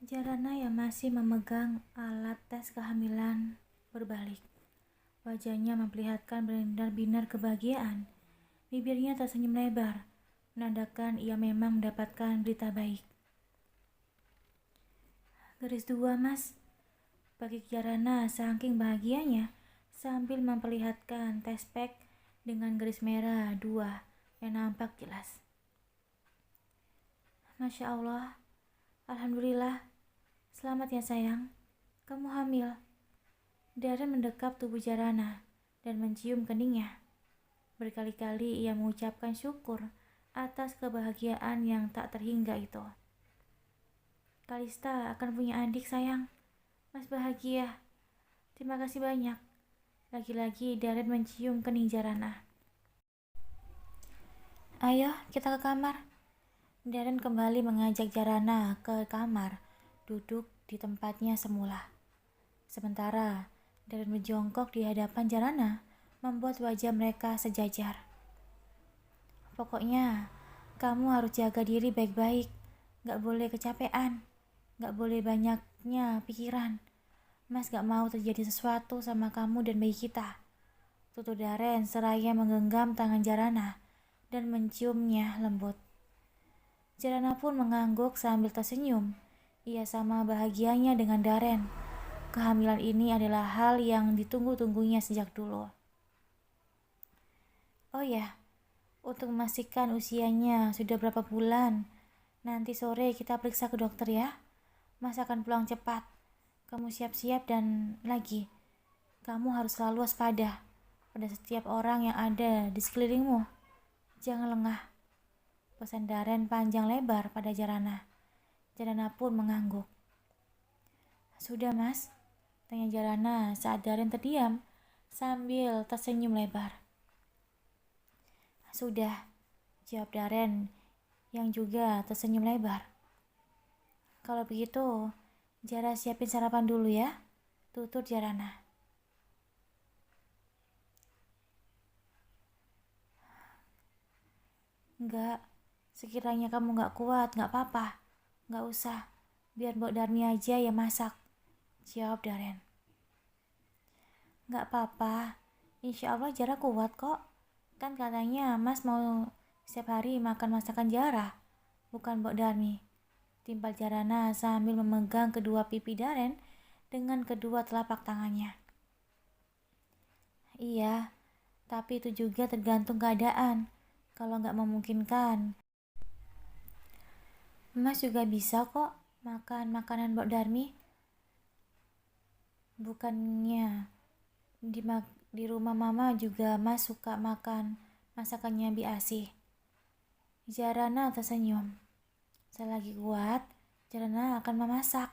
Jarana yang masih memegang alat tes kehamilan berbalik. Wajahnya memperlihatkan benar-benar kebahagiaan. Bibirnya tersenyum lebar, menandakan ia memang mendapatkan berita baik. Garis 2, Mas. Bagi Jarana saking bahagianya sambil memperlihatkan tes pack dengan garis merah 2 yang nampak jelas. Masya Allah, Alhamdulillah. Selamat ya sayang, kamu hamil. Darren mendekap tubuh Jarana dan mencium keningnya. Berkali-kali ia mengucapkan syukur atas kebahagiaan yang tak terhingga itu. Kalista akan punya adik sayang. Mas bahagia. Terima kasih banyak. Lagi-lagi Darren mencium kening Jarana. Ayo kita ke kamar. Darren kembali mengajak Jarana ke kamar, duduk di tempatnya semula. Sementara Darren berjongkok di hadapan Jarana, membuat wajah mereka sejajar. Pokoknya, kamu harus jaga diri baik-baik. Gak boleh kecapean. Gak boleh banyaknya pikiran. Mas gak mau terjadi sesuatu sama kamu dan bayi kita. Tutur Darren seraya menggenggam tangan Jarana dan menciumnya lembut. Jarana pun mengangguk sambil tersenyum. Ia sama bahagianya dengan Darren. Kehamilan ini adalah hal yang ditunggu-tunggunya sejak dulu. Oh ya, untuk memastikan usianya sudah berapa bulan, nanti sore kita periksa ke dokter ya. Mas akan pulang cepat. Kamu siap-siap dan lagi, kamu harus selalu waspada pada setiap orang yang ada di sekelilingmu. Jangan lengah. Pesan Darren panjang lebar pada Jarana. Jarana pun mengangguk. Sudah mas? Tanya Jarana saat Darren terdiam sambil tersenyum lebar. Sudah, jawab Darren yang juga tersenyum lebar. Kalau begitu, Jara siapin sarapan dulu ya, tutur Jarana. Enggak, sekiranya kamu gak kuat, gak apa-apa. Gak usah, biar Mbok Darmi aja yang masak, jawab Darren. Gak apa-apa, insya Allah Jara kuat kok. Kan katanya mas mau setiap hari makan masakan Jara, bukan Mbok Darmi. Timpal Jarana sambil memegang kedua pipi Darren dengan kedua telapak tangannya. Iya, tapi itu juga tergantung keadaan. Kalau nggak memungkinkan, Mas juga bisa kok makan makanan Mbok Darmi. Bukannya di rumah Mama juga Mas suka makan masakannya Bi Asih. Jarana tersenyum. Selagi kuat, Jarana akan memasak,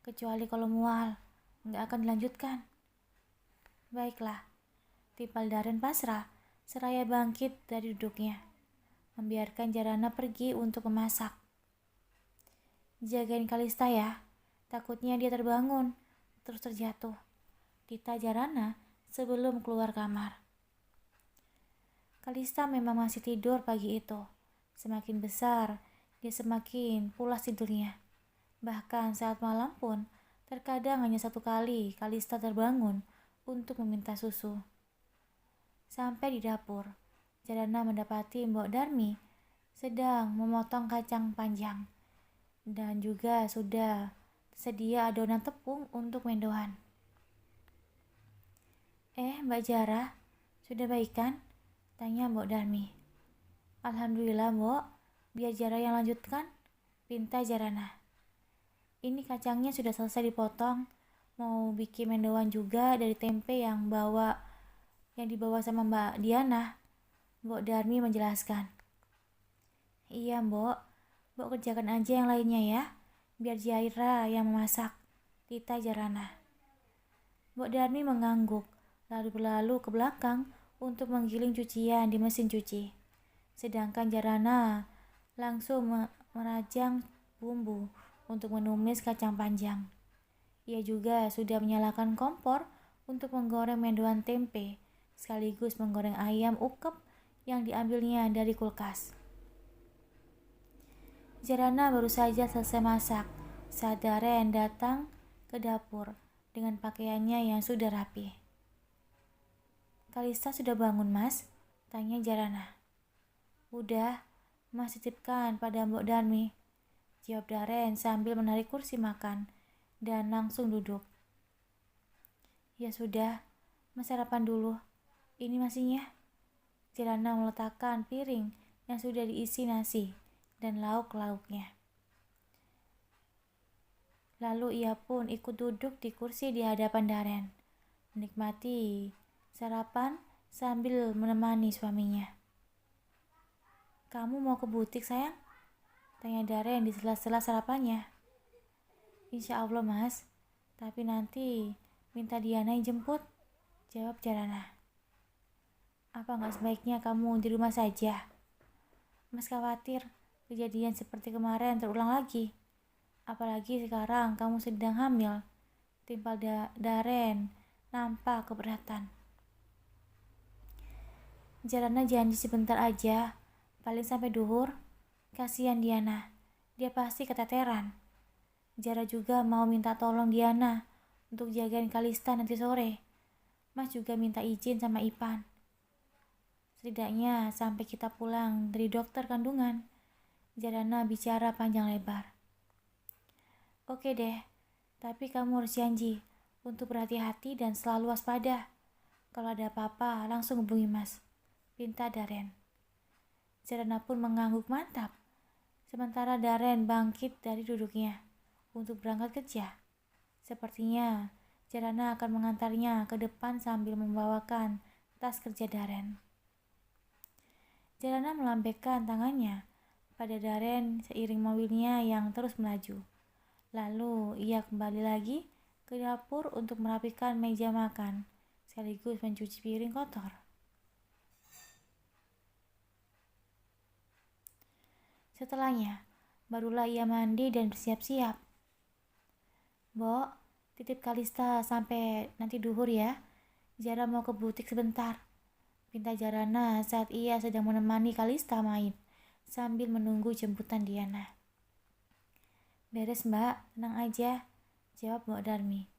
kecuali kalau mual, nggak akan dilanjutkan. Baiklah, timpal Darren pasrah, seraya bangkit dari duduknya, membiarkan Jarana pergi untuk memasak. Jagain Kalista ya, takutnya dia terbangun, terus terjatuh. Tita Jarana sebelum keluar kamar. Kalista memang masih tidur pagi itu. Semakin besar, dia semakin pulas tidurnya. Bahkan saat malam pun, terkadang hanya satu kali Kalista terbangun untuk meminta susu. Sampai di dapur, Jarana mendapati Mbok Darmi sedang memotong kacang panjang. Dan juga sudah sedia adonan tepung untuk mendoan. Mbak Jara, sudah baik kan? Tanya Mbok Darmi. Alhamdulillah Mbok, biar Jara yang lanjutkan, pinta Jarana. Ini kacangnya sudah selesai dipotong, mau bikin mendoan juga dari tempe yang dibawa sama Mbak Diana. Mbok Darmi menjelaskan. Iya Mbok, Mbok kerjakan aja yang lainnya ya, biar Jaira yang memasak, Tita Jarana. Mbok Darmi mengangguk, lalu berlalu ke belakang untuk menggiling cucian di mesin cuci. Sedangkan Jarana langsung merajang bumbu untuk menumis kacang panjang. Ia juga sudah menyalakan kompor untuk menggoreng mendoan tempe, sekaligus menggoreng ayam ukep yang diambilnya dari kulkas. Jarana baru saja selesai masak saat Daren datang ke dapur dengan pakaiannya yang sudah rapi. "Kalista sudah bangun, Mas?" tanya Jarana. "Udah, Mas titipkan pada Mbok Darmi," jawab Daren sambil menarik kursi makan dan langsung duduk. "Ya sudah, Mas sarapan dulu. Ini nasinya." Jarana meletakkan piring yang sudah diisi nasi dan lauk-lauknya. Lalu ia pun ikut duduk di kursi di hadapan Daren, menikmati sarapan sambil menemani suaminya. "Kamu mau ke butik, sayang?" tanya Daren di sela-sela sarapannya. "Insya Allah, Mas. Tapi nanti minta Diana yang jemput," jawab Jarana. "Apa nggak sebaiknya kamu di rumah saja? Mas khawatir kejadian seperti kemarin terulang lagi. Apalagi sekarang kamu sedang hamil," timpal Daren nampak keberatan. Jarana janji sebentar aja, paling sampai duhur. Kasihan Diana, dia pasti keteteran. Jara juga mau minta tolong Diana untuk jagain Kalista nanti sore. Mas juga minta izin sama Ipan. Setidaknya sampai kita pulang dari dokter kandungan. Jarana bicara panjang lebar. "Oke deh, tapi kamu harus janji untuk berhati-hati dan selalu waspada. Kalau ada apa-apa langsung hubungi Mas," pinta Daren. Jarana pun mengangguk mantap. Sementara Daren bangkit dari duduknya untuk berangkat kerja. Sepertinya Jarana akan mengantarnya ke depan sambil membawakan tas kerja Daren. Jarana melambaikan tangannya pada Daren seiring mobilnya yang terus melaju. Lalu ia kembali lagi ke dapur untuk merapikan meja makan sekaligus mencuci piring kotor. Setelahnya, barulah ia mandi dan bersiap-siap. "Mbok, titip Kalista sampai nanti duhur ya. Jara mau ke butik sebentar," pinta Jarana saat ia sedang menemani Kalista main sambil menunggu jemputan Diana. "Beres, Mbak, tenang aja," jawab Mbok Darmi.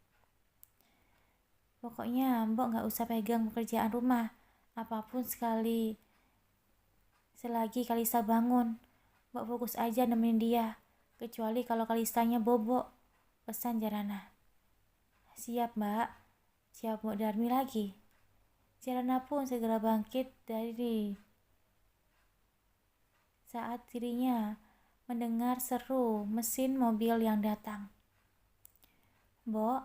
"Pokoknya Mbok gak usah pegang pekerjaan rumah apapun selagi Kalista bangun. Mbok fokus aja nemenin dia, kecuali kalau Kalistanya bobok," pesan Jarana. "Siap, Mbak," jawab Mbok Darmi lagi. Jarana pun segera bangkit dari saat dirinya mendengar seru mesin mobil yang datang. "Mbok,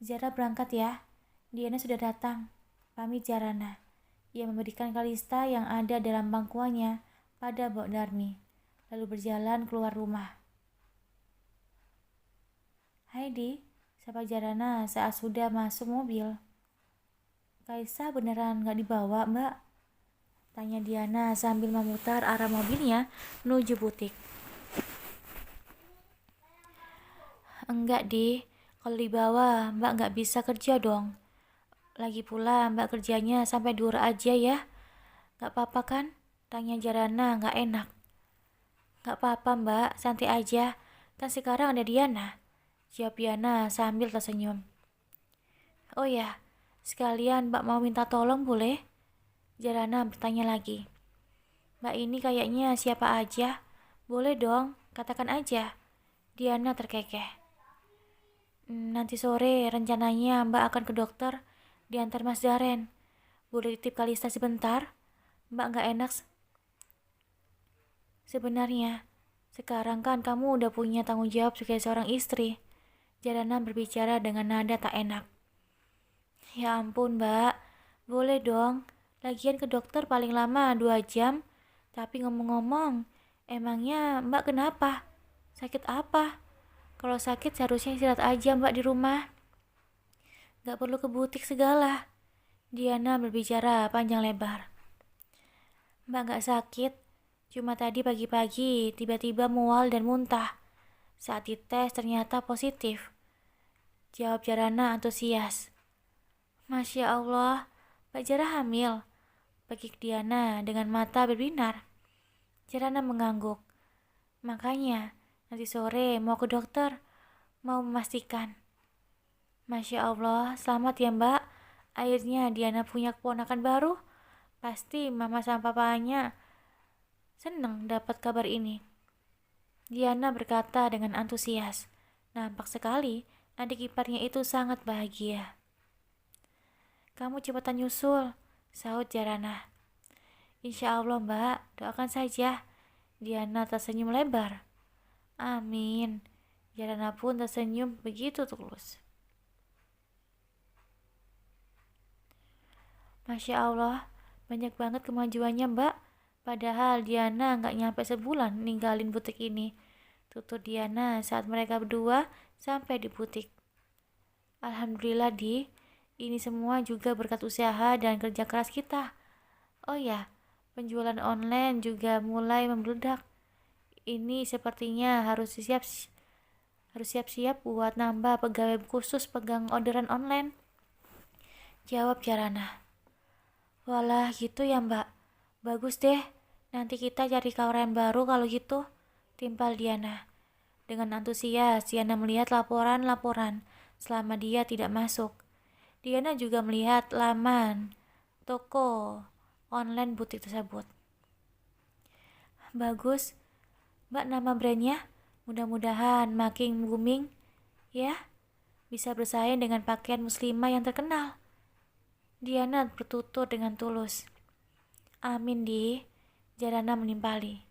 Jara berangkat ya. Diana sudah datang," pamit Jarana. Ia memberikan Kalista yang ada dalam bangkuannya pada Mbok Darmi, lalu berjalan keluar rumah. "Hai Di," sapa Jarana saat sudah masuk mobil. "Kalista beneran gak dibawa, Mbak?" tanya Diana sambil memutar arah mobilnya menuju butik. "Enggak, Di. Kalau dibawa, Mbak gak bisa kerja dong. Lagi pula Mbak kerjanya sampai duhur aja ya. Gak apa-apa kan?" tanya Jarana gak enak. "Gak apa-apa, Mbak. Santai aja. Kan sekarang ada Diana," jawab Diana sambil tersenyum. "Oh ya, sekalian Mbak mau minta tolong boleh?" Jarana bertanya lagi. "Mbak ini kayaknya siapa aja. Boleh dong, katakan aja." Diana terkekeh. "Nanti sore rencananya Mbak akan ke dokter diantar Mas Daren. Boleh titip Kalista sebentar? Mbak gak enak sebenarnya. Sekarang kan kamu udah punya tanggung jawab sebagai seorang istri." Jarana berbicara dengan nada tak enak. "Ya ampun, Mbak. Boleh dong. Lagian ke dokter paling lama 2 jam. Tapi ngomong-ngomong, emangnya Mbak kenapa? Sakit apa? Kalau sakit seharusnya istirahat aja Mbak di rumah. Gak perlu ke butik segala." Diana berbicara panjang lebar. "Mbak gak sakit. Cuma tadi pagi-pagi tiba-tiba mual dan muntah. Saat dites ternyata positif," jawab Jarana antusias. "Masya Allah, Mbak Jara hamil?" pekik Diana dengan mata berbinar. Jarana mengangguk. "Makanya nanti sore mau ke dokter. mau memastikan. Masya Allah, selamat ya Mbak. Akhirnya Diana punya keponakan baru. Pasti mama sama papanya senang dapat kabar ini. Diana berkata dengan antusias. Nampak sekali adik iparnya itu sangat bahagia. Kamu cepetan nyusul, sahut Jarana. Insya Allah Mbak, doakan saja. Diana tersenyum lebar. Amin. Jarana pun tersenyum begitu tulus. Masya Allah, banyak banget kemajuannya Mbak. Padahal Diana nggak nyampe sebulan ninggalin butik ini. Tutur Diana saat mereka berdua sampai di butik. Alhamdulillah Di, ini semua juga berkat usaha dan kerja keras kita. Oh ya, penjualan online juga mulai membludak. Ini sepertinya harus siap-siap buat nambah pegawai khusus pegang orderan online. Jawab Jarana. Walah gitu ya Mbak. Bagus deh. Nanti kita cari karyawan baru kalau gitu. Timpal Diana. Dengan antusias Diana melihat laporan-laporan selama dia tidak masuk. Diana juga melihat laman toko online butik tersebut. Bagus. Mbak, nama brandnya mudah-mudahan makin booming ya. Bisa bersaing dengan pakaian muslimah yang terkenal. Diana bertutur dengan tulus. Amin Di, Jarana menimpali.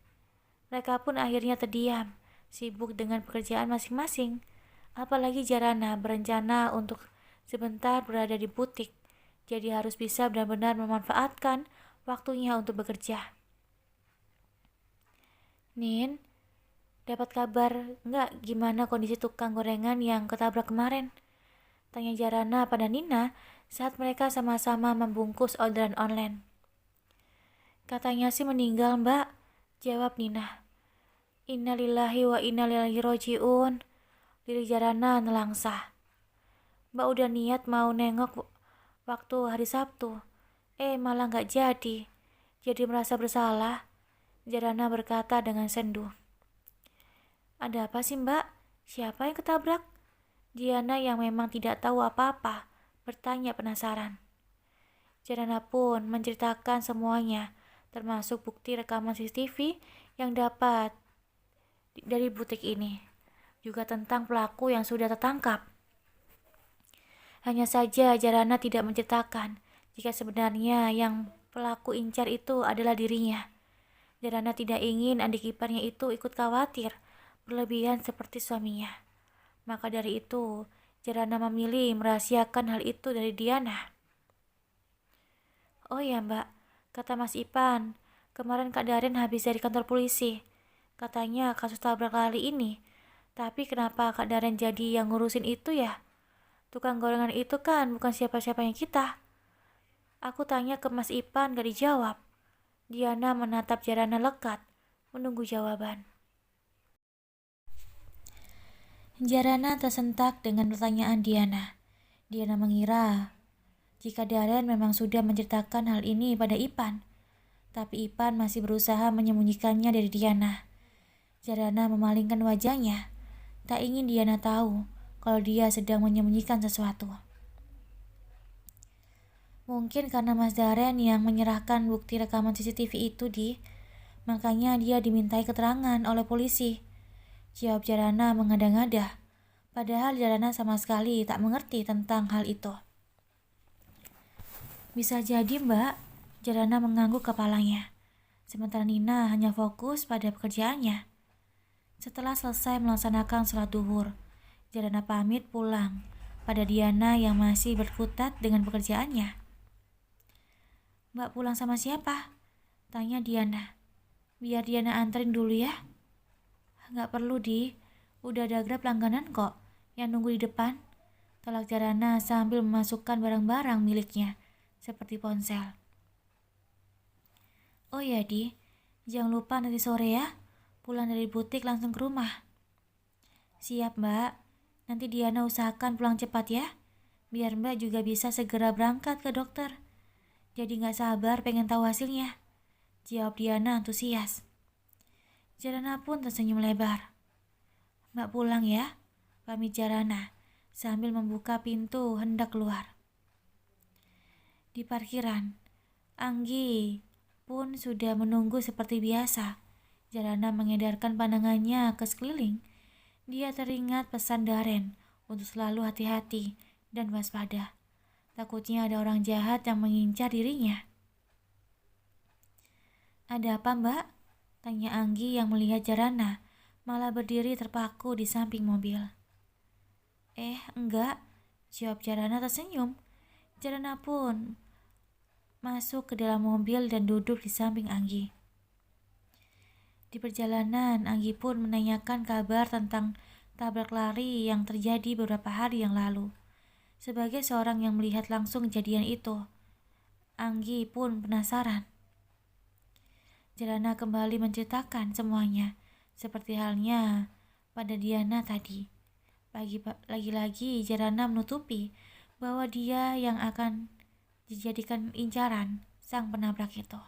Mereka pun akhirnya terdiam, sibuk dengan pekerjaan masing-masing. Apalagi Jarana berencana untuk sebentar berada di butik, jadi harus bisa benar-benar memanfaatkan waktunya untuk bekerja. Nin, dapat kabar nggak gimana kondisi tukang gorengan yang ketabrak kemarin? Tanya Jarana pada Nina saat mereka sama-sama membungkus orderan online. Katanya sih meninggal Mbak, jawab Nina. Innalillahi wa inna ilaihi roji'un. Lirik Jarana nelangsah. Mbak udah niat mau nengok waktu hari Sabtu, malah gak jadi. Jadi merasa bersalah, Jarana berkata dengan sendu. Ada apa sih Mbak? Siapa yang ketabrak? Diana yang memang tidak tahu apa-apa bertanya penasaran. Jarana pun menceritakan semuanya, termasuk bukti rekaman CCTV yang dapat dari butik ini, juga tentang pelaku yang sudah tertangkap. Hanya saja Jarana tidak menceritakan jika sebenarnya yang pelaku incar itu adalah dirinya. Jarana tidak ingin adik iparnya itu ikut khawatir berlebihan seperti suaminya. Maka dari itu, Jarana memilih merahasiakan hal itu dari Diana. Oh ya Mbak, kata Mas Ipan, kemarin Kak Daren habis dari kantor polisi. Katanya kasus tabrak lari ini. Tapi kenapa Kak Daren jadi yang ngurusin itu ya? Tukang gorengan itu kan bukan siapa-siapanya kita. Aku tanya ke Mas Ipan gak dijawab. Diana menatap Jarana lekat, menunggu jawaban. Jarana tersentak dengan pertanyaan Diana. Diana mengira jika Daren memang sudah menceritakan hal ini pada Ipan. Tapi Ipan masih berusaha menyembunyikannya dari Diana. Jarana memalingkan wajahnya. Tak ingin Diana tahu kalau dia sedang menyembunyikan sesuatu. Mungkin karena Mas Daren yang menyerahkan bukti rekaman CCTV itu makanya dia dimintai keterangan oleh polisi. Jawab Jarana mengada-ngada. Padahal Jarana sama sekali tak mengerti tentang hal itu. Bisa jadi Mbak, Jarana mengangguk kepalanya. Sementara Nina hanya fokus pada pekerjaannya. Setelah selesai melaksanakan sholat duhur, Jarana pamit pulang pada Diana yang masih berkutat dengan pekerjaannya. Mbak pulang sama siapa? Tanya Diana. Biar Diana anterin dulu ya. Gak perlu udah ada Grab langganan kok yang nunggu di depan. Tolak Jarana sambil memasukkan barang-barang miliknya seperti ponsel. Oh ya jangan lupa nanti sore ya, pulang dari butik langsung ke rumah. Siap Mbak, nanti Diana usahakan pulang cepat ya, biar Mbak juga bisa segera berangkat ke dokter. Jadi gak sabar pengen tahu hasilnya, jawab Diana antusias. Jarana pun tersenyum lebar. Mbak pulang ya, pamit Jarana sambil membuka pintu hendak keluar. Di parkiran, Anggi pun sudah menunggu seperti biasa. Jarana mengedarkan pandangannya ke sekeliling. Dia teringat pesan Daren untuk selalu hati-hati dan waspada. Takutnya ada orang jahat yang mengincar dirinya. "Ada apa, Mbak?" tanya Anggi yang melihat Jarana malah berdiri terpaku di samping mobil. Enggak," jawab Jarana tersenyum. Jarana pun masuk ke dalam mobil dan duduk di samping Anggi. Di perjalanan, Anggi pun menanyakan kabar tentang tabrak lari yang terjadi beberapa hari yang lalu. Sebagai seorang yang melihat langsung kejadian itu, Anggi pun penasaran. Jarana kembali menceritakan semuanya, seperti halnya pada Diana tadi. Lagi-lagi Jarana menutupi bahwa dia yang akan dijadikan incaran sang penabrak itu.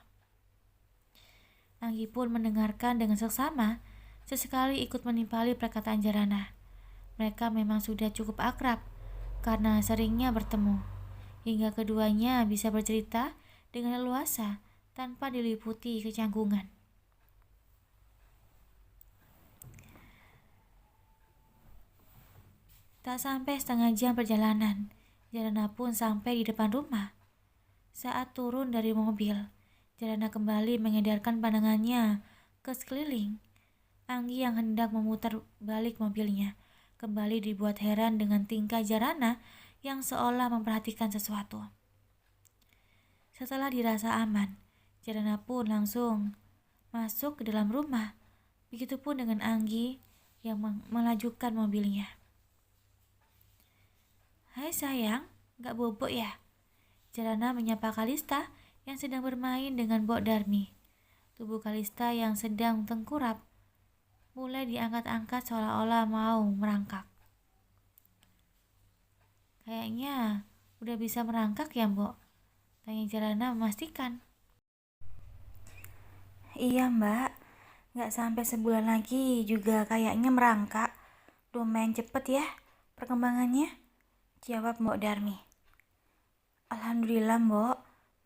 Anggi pun mendengarkan dengan seksama, sesekali ikut menimpali perkataan Jarana. Mereka memang sudah cukup akrab karena seringnya bertemu, hingga keduanya bisa bercerita dengan leluasa tanpa diliputi kecanggungan. Tak sampai setengah jam perjalanan, Jarana pun sampai di depan rumah. Saat turun dari mobil, Jarana kembali mengedarkan pandangannya ke sekeliling. Anggi yang hendak memutar balik mobilnya kembali dibuat heran dengan tingkah Jarana yang seolah memperhatikan sesuatu. Setelah dirasa aman, Jarana pun langsung masuk ke dalam rumah. Begitupun dengan Anggi yang melajukan mobilnya. "Hai sayang, gak bobok ya?" Jarana menyapa Kalista yang sedang bermain dengan Mbok Darmi. Tubuh Kalista yang sedang tengkurap mulai diangkat-angkat seolah-olah mau merangkak. "Kayaknya udah bisa merangkak ya, Mbok?" tanya Jarana memastikan. "Iya, Mbak. Gak sampai sebulan lagi juga kayaknya merangkak. Lumayan cepet ya perkembangannya," jawab Mbok Darmi. "Alhamdulillah, Mbok.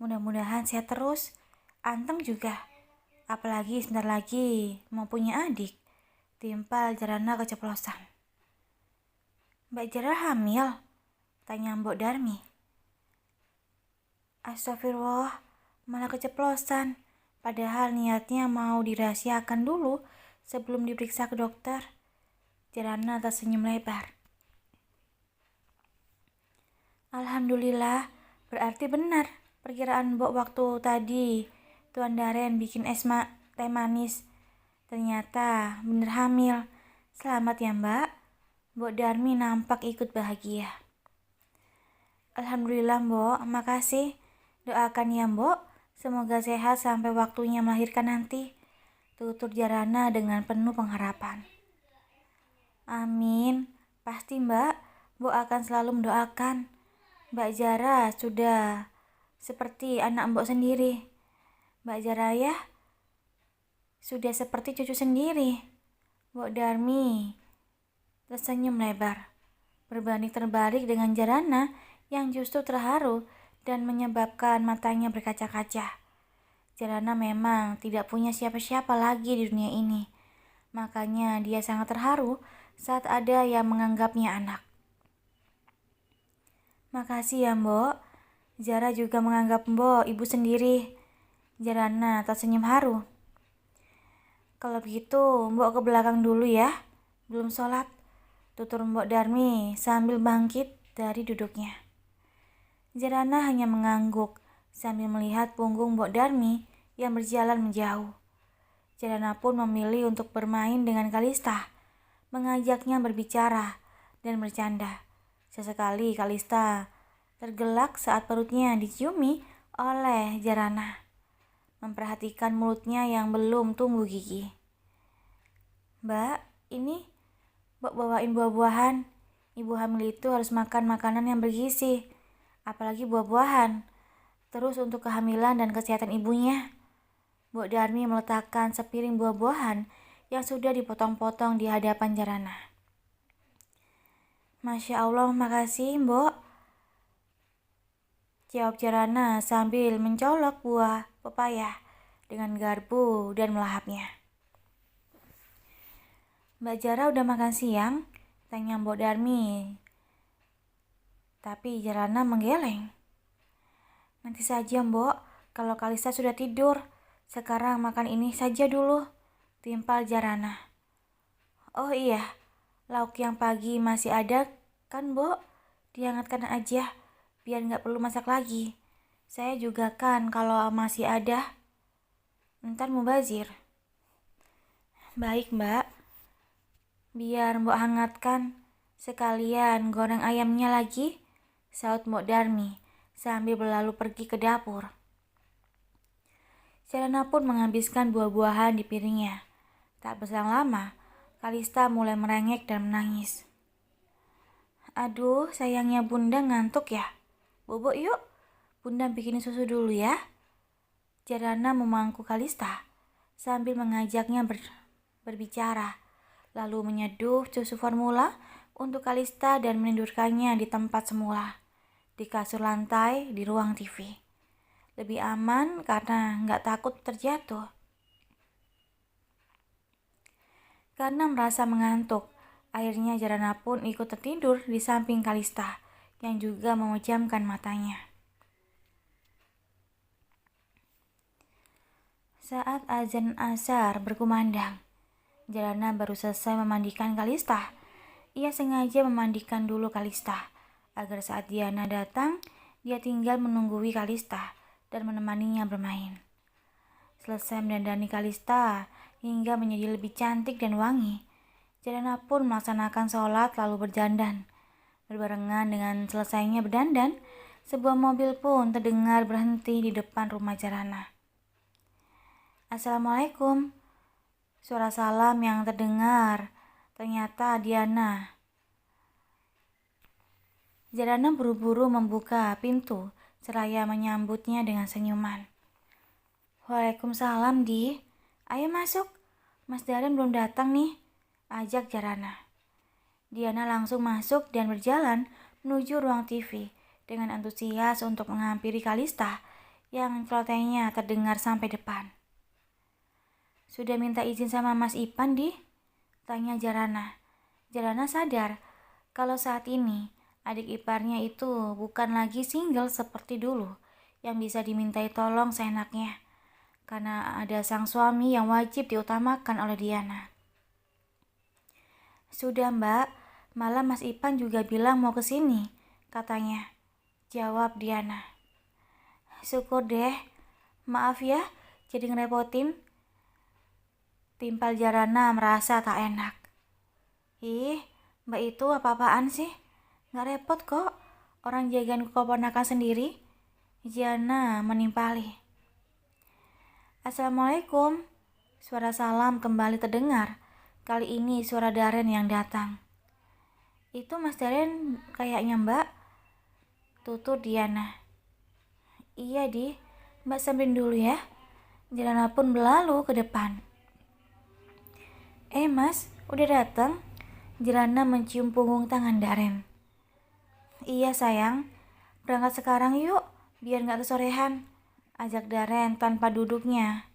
Mudah-mudahan sehat terus. Anteng juga. Apalagi sebentar lagi mau punya adik," timpal Jarana keceplosan. "Mbak Jara hamil?" tanya Mbok Darmi. "Astagfirullah, malah keceplosan. Padahal niatnya mau dirahasiakan dulu sebelum diperiksa ke dokter." Jarana tersenyum lebar. "Alhamdulillah, berarti benar perkiraan Mbok waktu tadi Tuan Daren bikin teh manis. Ternyata bener hamil. Selamat ya, Mbak." Mbok Darmi nampak ikut bahagia. "Alhamdulillah, Mbok. Makasih. Doakan ya, Mbok. Semoga sehat sampai waktunya melahirkan nanti," tutur Jarana dengan penuh pengharapan. "Amin. Pasti, Mbak. Mbok akan selalu mendoakan. Mbak Jara sudah seperti anak Mbok sendiri. Mbak Jara ya sudah seperti cucu sendiri." Mbok Darmi tersenyum lebar, berbanding terbalik dengan Jarana yang justru terharu dan menyebabkan matanya berkaca-kaca. Jarana memang tidak punya siapa-siapa lagi di dunia ini. Makanya dia sangat terharu saat ada yang menganggapnya anak. "Makasih ya, Mbok. Jara juga menganggap Mbok ibu sendiri." Jarana tersenyum haru. "Kalau begitu Mbok ke belakang dulu ya. Belum sholat," tutur Mbok Darmi sambil bangkit dari duduknya. Jarana hanya mengangguk sambil melihat punggung Mbok Darmi yang berjalan menjauh. Jarana pun memilih untuk bermain dengan Kalista, mengajaknya berbicara dan bercanda. Sesekali Kalista tergelak saat perutnya diciumi oleh Jarana, memperhatikan mulutnya yang belum tumbuh gigi. "Mbak, ini Mbok bawain buah-buahan. Ibu hamil itu harus makan makanan yang bergizi, apalagi buah-buahan. Terus untuk kehamilan dan kesehatan ibunya." Mbok Darmi meletakkan sepiring buah-buahan yang sudah dipotong-potong di hadapan Jarana. Masya Allah, makasih, Mbok. Jawab Jarana sambil mencolok buah pepaya dengan garpu dan melahapnya. Mbak Jara udah makan siang? Tanya Mbok Darmi. Tapi Jarana menggeleng. Nanti saja, Mbok, kalau Kalista sudah tidur. Sekarang makan ini saja dulu, timpal Jarana. Oh iya, lauk yang pagi masih ada kan, Mbok? Dihangatkan aja, biar nggak perlu masak lagi. Saya juga kan kalau masih ada. Ntar mubazir. Baik, Mbak. Biar Mbok hangatkan. Sekalian goreng ayamnya lagi, saut Mbok Darmi sambil berlalu pergi ke dapur. Jarana pun menghabiskan buah-buahan di piringnya. Tak berselang lama, Kalista mulai merengek dan menangis. Aduh, sayangnya Bunda ngantuk ya. Bobo yuk, Bunda bikinin susu dulu ya. Jarana memangku Kalista sambil mengajaknya berbicara, lalu menyeduh susu formula untuk Kalista dan menidurkannya di tempat semula, di kasur lantai di ruang TV. Lebih aman karena nggak takut terjatuh. Karena merasa mengantuk, akhirnya Jarana pun ikut tertidur di samping Kalista yang juga memejamkan matanya. Saat azan asar berkumandang, Jarana baru selesai memandikan Kalista. Ia sengaja memandikan dulu Kalista agar saat Diana datang, dia tinggal menunggui Kalista dan menemaninya bermain. Selesai mendandani Kalista hingga menjadi lebih cantik dan wangi, Jarana pun melaksanakan sholat lalu berdandan. Berbarengan dengan selesainya berdandan, sebuah mobil pun terdengar berhenti di depan rumah Jarana. Assalamualaikum. Suara salam yang terdengar ternyata Diana. Jarana buru-buru membuka pintu seraya menyambutnya dengan senyuman. Waalaikumsalam, Di. Ayo masuk. Mas Daren belum datang nih, ajak Jarana. Diana langsung masuk dan berjalan menuju ruang TV dengan antusias untuk menghampiri Kalista yang celotehnya terdengar sampai depan. Sudah minta izin sama Mas Ipan, Di? Tanya Jarana. Jarana sadar kalau saat ini adik iparnya itu bukan lagi single seperti dulu yang bisa dimintai tolong seenaknya, karena ada sang suami yang wajib diutamakan oleh Diana. Sudah, Mbak, malah Mas Ipan juga bilang mau kesini, katanya. Jawab Diana. Syukur deh, maaf ya jadi ngerepotin. Timpal Jarana merasa tak enak. Ih, Mbak itu apa-apaan sih? Gak repot kok, orang jagain keponakan sendiri. Diana menimpali. Assalamualaikum. Suara salam kembali terdengar. Kali ini suara Daren yang datang. Itu Mas Daren kayaknya, Mbak, tutur Diana. Iya, Di. Mbak samperin dulu ya. Jarana pun berlalu ke depan. Mas, udah datang? Jarana mencium punggung tangan Daren. Iya sayang, berangkat sekarang yuk, biar gak kesorean, ajak Daren tanpa duduknya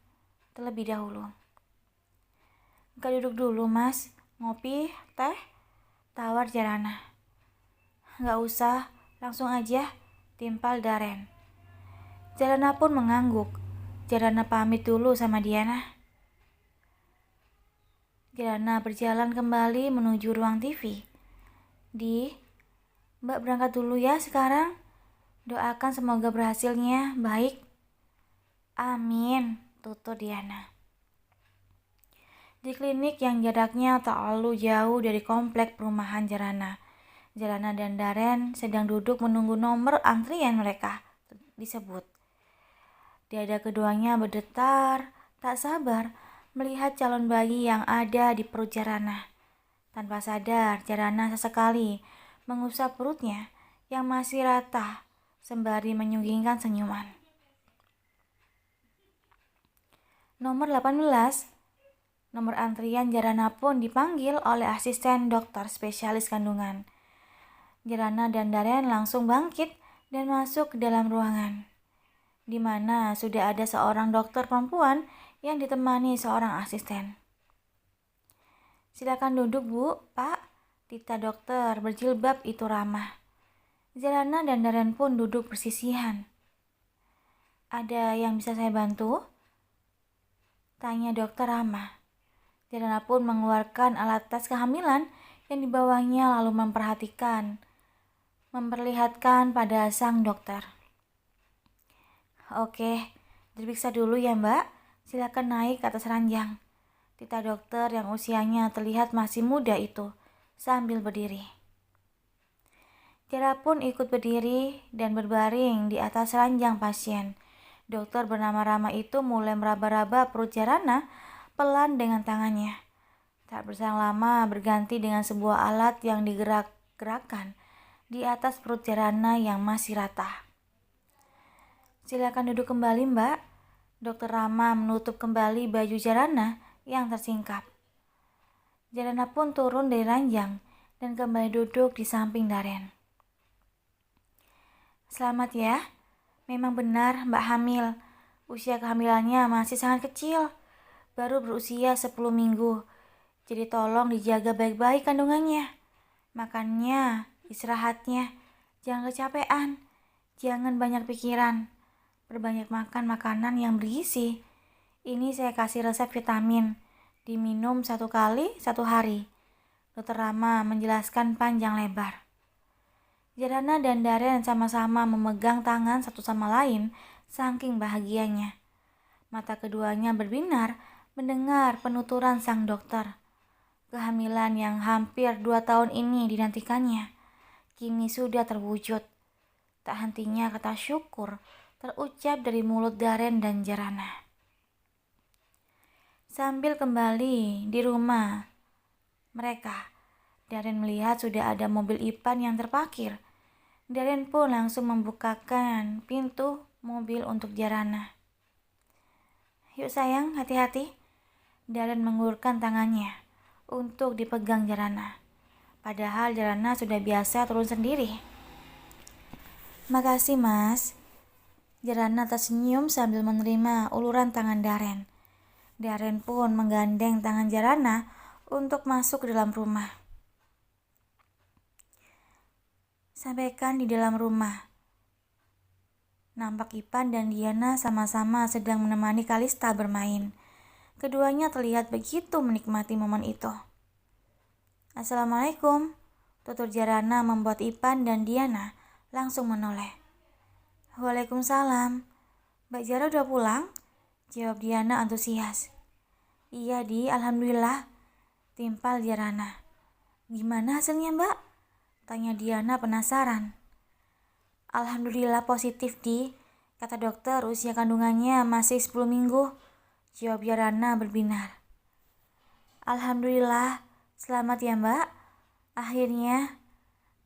terlebih dahulu. Gak duduk dulu, Mas, ngopi, teh, tawar Jarana. Gak usah, langsung aja, timpal Daren. Jarana pun mengangguk. Jarana pamit dulu sama Diana. Jarana berjalan kembali menuju ruang TV. Di, Mbak berangkat dulu ya sekarang. Doakan semoga berhasilnya baik. Amin, tutur Diana. Di klinik yang jaraknya tak terlalu jauh dari komplek perumahan Jarana, Jarana dan Daren sedang duduk menunggu nomor antrian mereka disebut. Dada keduanya berdetar, tak sabar melihat calon bayi yang ada di perut Jarana. Tanpa sadar, Jarana sesekali mengusap perutnya yang masih rata sembari menyunggingkan senyuman. Nomor 18. Nomor antrian Jarana pun dipanggil oleh asisten dokter spesialis kandungan. Jarana dan Daren langsung bangkit dan masuk ke dalam ruangan, di mana sudah ada seorang dokter perempuan yang ditemani seorang asisten. "Silakan duduk, Bu, Pak," tita dokter berjilbab itu ramah. Jarana dan Daren pun duduk bersisihan. "Ada yang bisa saya bantu?" tanya dokter ramah. Jarana pun mengeluarkan alat tes kehamilan yang dibawanya lalu memperlihatkan pada sang dokter. "Oke, diperiksa dulu ya Mbak, silakan naik ke atas ranjang," tita dokter yang usianya terlihat masih muda itu sambil berdiri. Jara pun ikut berdiri dan berbaring di atas ranjang pasien. Dokter bernama Rama itu mulai meraba-raba perut Jarana pelan dengan tangannya. Tak berselang lama berganti dengan sebuah alat yang digerak-gerakkan di atas perut Jarana yang masih rata. "Silakan duduk kembali Mbak." Dokter Rama menutup kembali baju Jarana yang tersingkap. Jarana pun turun dari ranjang dan kembali duduk di samping Daren. "Selamat ya, memang benar Mbak hamil. Usia kehamilannya masih sangat kecil, baru berusia 10 minggu. Jadi tolong dijaga baik-baik kandungannya. Makannya, istirahatnya, jangan kecapean, jangan banyak pikiran. Perbanyak makan makanan yang bergizi. Ini saya kasih resep vitamin, diminum 1 kali 1 hari," Dokter Rama menjelaskan panjang lebar. Jarana dan Daren sama-sama memegang tangan satu sama lain saking bahagianya. Mata keduanya berbinar mendengar penuturan sang dokter. Kehamilan yang hampir 2 tahun ini dinantikannya kini sudah terwujud. Tak hentinya kata syukur terucap dari mulut Daren dan Jarana. Sambil kembali di rumah mereka, Daren melihat sudah ada mobil Ipan yang terparkir. Daren pun langsung membukakan pintu mobil untuk Jarana. "Yuk sayang, hati-hati." Daren mengulurkan tangannya untuk dipegang Jarana. Padahal Jarana sudah biasa turun sendiri. "Makasih Mas." Jarana tersenyum sambil menerima uluran tangan Daren. Daren pun menggandeng tangan Jarana untuk masuk ke dalam rumah. Sampaikan di dalam rumah, nampak Ipan dan Diana sama-sama sedang menemani Kalista bermain. Keduanya terlihat begitu menikmati momen itu. "Assalamualaikum," tutur Jarana membuat Ipan dan Diana langsung menoleh. "Waalaikumsalam. Mbak Jara udah pulang?" jawab Diana antusias. "Iya Di, alhamdulillah," timpal Jarana. "Gimana hasilnya Mbak?" tanya Diana penasaran. "Alhamdulillah positif Di, kata dokter usia kandungannya masih 10 minggu, jawab Jarana berbinar. "Alhamdulillah, selamat ya Mbak. Akhirnya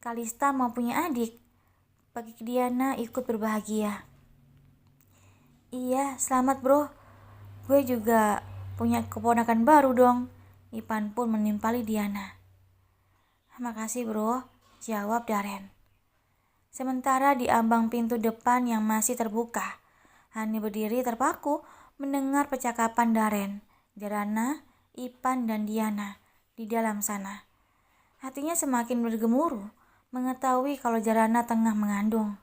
Kalista mau punya adik," bagi Diana ikut berbahagia. "Iya, selamat bro. Gue juga punya keponakan baru dong," Ipan pun menimpali Diana. "Makasih bro," jawab Daren. Sementara di ambang pintu depan yang masih terbuka, Hani berdiri terpaku mendengar percakapan Daren, Jarana, Ipan dan Diana di dalam sana. Hatinya semakin bergemuruh mengetahui kalau Jarana tengah mengandung.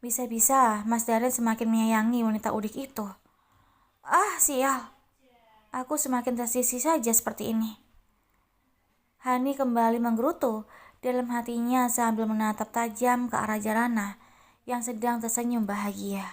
Bisa-bisa Mas Daren semakin menyayangi wanita udik itu. Ah, sial. Aku semakin tersisih saja seperti ini. Hani kembali menggerutu dalam hatinya sambil menatap tajam ke arah Jarana yang sedang tersenyum bahagia.